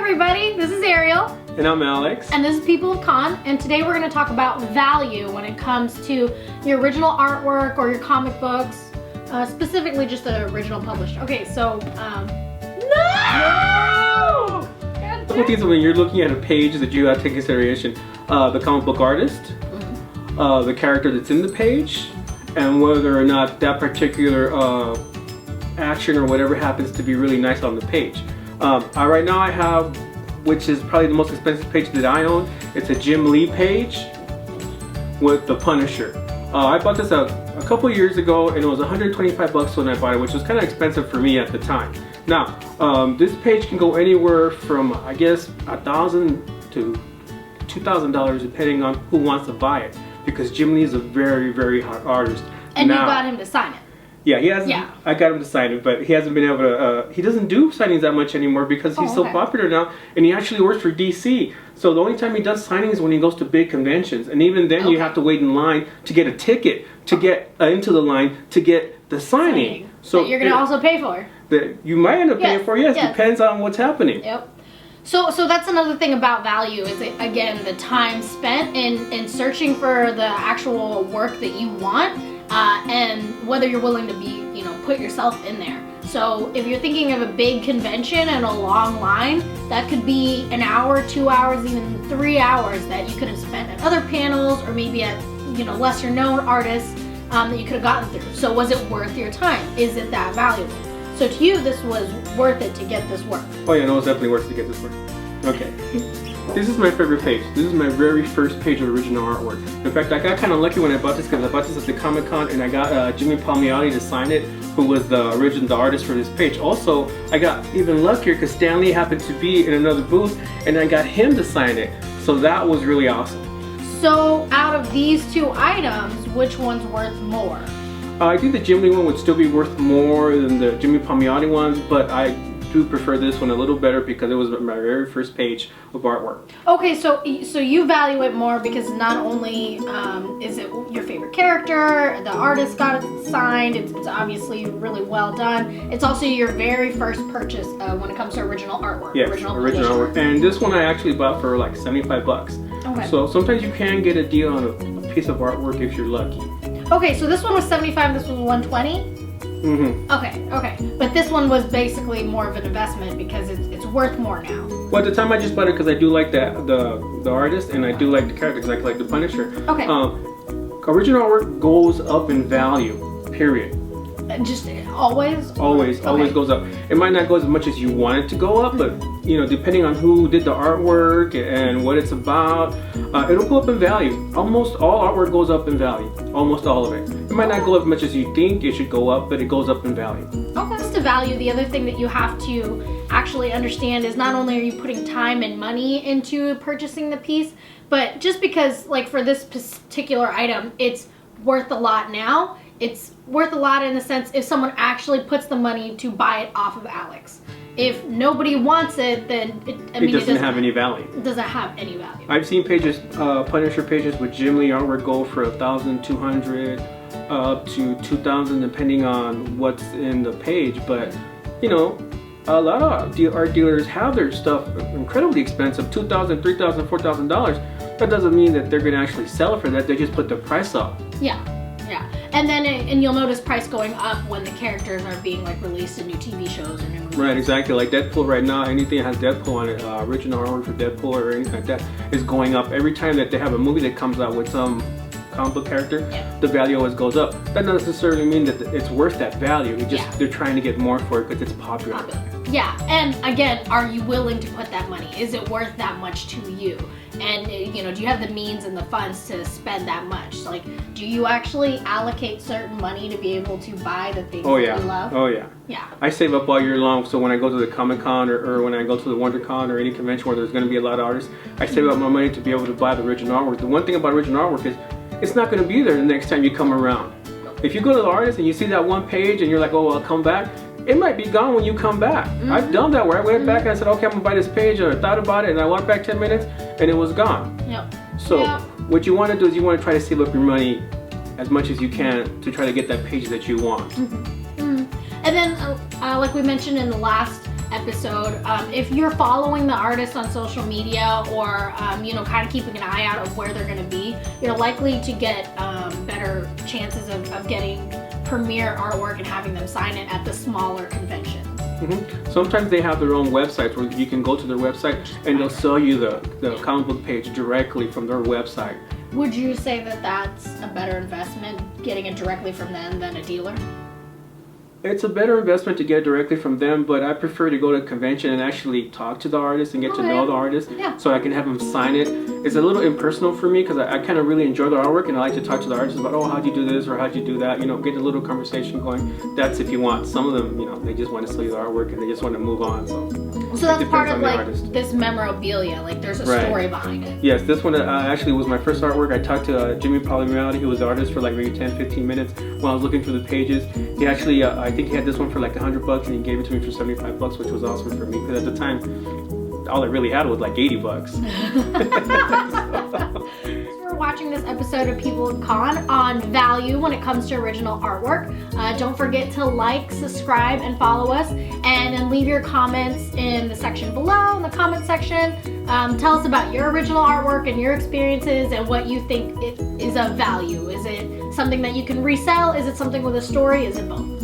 everybody, this is Ariel. And I'm Alex. And this is People of Con, and today we're going to talk about value when it comes to your original artwork or your comic books, specifically just the original published. Okay, so, no! A couple things when you're looking at a page that you have to take consideration, the comic book artist, the character that's in the page, and whether or not that particular action or whatever happens to be really nice on the page. Right now I have, which is probably the most expensive page that I own, it's a Jim Lee page with the Punisher. I bought this a couple years ago and it was 125 bucks when I bought it, which was kind of expensive for me at the time. Now, this page can go anywhere from, I guess, $1,000 to $2,000 depending on who wants to buy it, because Jim Lee is a very, very hot artist. And now, you got him to sign it. Yeah, he hasn't. Yeah. I got him to sign it, but he hasn't been able to. He doesn't do signings that much anymore because he's so popular now, and he actually works for DC. So the only time he does signings is when he goes to big conventions, and even then you have to wait in line to get a ticket to get into the line to get the signing. So that you're gonna also pay for. That you might end up paying for. Yes, depends on what's happening. Yep. So that's another thing about value is, again, the time spent in searching for the actual work that you want. And whether you're willing to be, put yourself in there. So if you're thinking of a big convention and a long line, that could be an hour, 2 hours, even 3 hours that you could have spent at other panels or maybe at, lesser known artists that you could have gotten through. So was it worth your time? Is it that valuable? So to you, this was worth it to get this work. Oh yeah, no, it's definitely worth it to get this work. Okay. This is my favorite page. This is my very first page of original artwork. In fact, I got kind of lucky when I bought this because I bought this at the Comic Con and I got Jimmy Palmiotti to sign it, who was the artist for this page. Also, I got even luckier because Stan Lee happened to be in another booth and I got him to sign it. So that was really awesome. So out of these two items, which one's worth more? I think the Jim Lee one would still be worth more than the Jimmy Palmiotti ones, but I do prefer this one a little better because it was my very first page of artwork. Okay, so you value it more because not only is it your favorite character, the artist got it signed, it's obviously really well done. It's also your very first purchase when it comes to original artwork. Yes, original artwork. And this one I actually bought for like 75 bucks. Okay. So sometimes you can get a deal on a piece of artwork if you're lucky. Okay, so this one was 75, this was 120? Mm-hmm. Okay. But this one was basically more of an investment because it's worth more now. Well, at the time I just bought it because I do like the artist and I do like the character because I like the Punisher. Okay. Original artwork goes up in value, period. Just always? Always goes up. It might not go as much as you want it to go up, but depending on who did the artwork and what it's about, it'll go up in value. Almost all artwork goes up in value. Almost all of it. It might not go up as much as you think it should go up, but it goes up in value. Okay. Just to value, the other thing that you have to actually understand is not only are you putting time and money into purchasing the piece, but just because, like for this particular item, it's worth a lot now, it's worth a lot in the sense if someone actually puts the money to buy it off of Alex. If nobody wants it, then it doesn't have any value. It doesn't have any value. I've seen pages, Punisher pages with Jim Lee artwork go for $1,200 up to $2,000 depending on what's in the page. But a lot of art dealers have their stuff incredibly expensive, $2,000, $3,000, $4,000. That doesn't mean that they're going to actually sell it for that. They just put the price up. Yeah. And then you'll notice price going up when the characters are being released in new TV shows or new movies. Right, exactly. Like Deadpool right now, anything that has Deadpool on it, original artwork for Deadpool or anything like that is going up. Every time that they have a movie that comes out with some comic book character, the value always goes up. That doesn't necessarily mean that it's worth that value. It just they're trying to get more for it because it's popular. Yeah, and again, are you willing to put that money? Is it worth that much to you? And do you have the means and the funds to spend that much? Like, do you actually allocate certain money to be able to buy the things that you love? Oh yeah. Yeah. I save up all year long, so when I go to the Comic Con or when I go to the WonderCon or any convention where there's going to be a lot of artists, I save up my money to be able to buy the original artwork. The one thing about original artwork is it's not going to be there the next time you come around. If you go to the artist and you see that one page and you're like, oh, I'll come back, it might be gone when you come back. I've done that where I went back and I said, okay, I'm gonna buy this page, and I thought about it and I walked back 10 minutes and it was gone. So what you want to do is you want to try to save up your money as much as you can to try to get that page that you want. And then like we mentioned in the last episode, if you're following the artist on social media or kind of keeping an eye out of where they're going to be, you're likely to get better chances of getting premiere artwork and having them sign it at the smaller conventions. Mm-hmm. Sometimes they have their own websites where you can go to their website and they'll sell you the comic book page directly from their website. Would you say that that's a better investment, getting it directly from them than a dealer? It's a better investment to get it directly from them, but I prefer to go to a convention and actually talk to the artist and get to know the artist, so I can have them sign it. It's a little impersonal for me because I kind of really enjoy the artwork and I like to talk to the artist about, oh, how'd you do this or how'd you do that, get a little conversation going. That's if you want. Some of them, they just want to sell you the artwork and they just want to move on. So that's part of like this memorabilia, like there's a story behind it. Yes, this one actually was my first artwork. I talked to Jimmy Palomino, who was the artist for like maybe 10-15 minutes when I was looking through the pages. He actually, I think he had this one for like $100 and he gave it to me for $75, which was awesome for me because at the time all I really had was like $80. Thanks for watching this episode of People with Con on value when it comes to original artwork. Don't forget to like, subscribe, and follow us, and then leave your comments in the section below, in the comment section. Tell us about your original artwork and your experiences and what you think is of value. Is it something that you can resell? Is it something with a story? Is it both?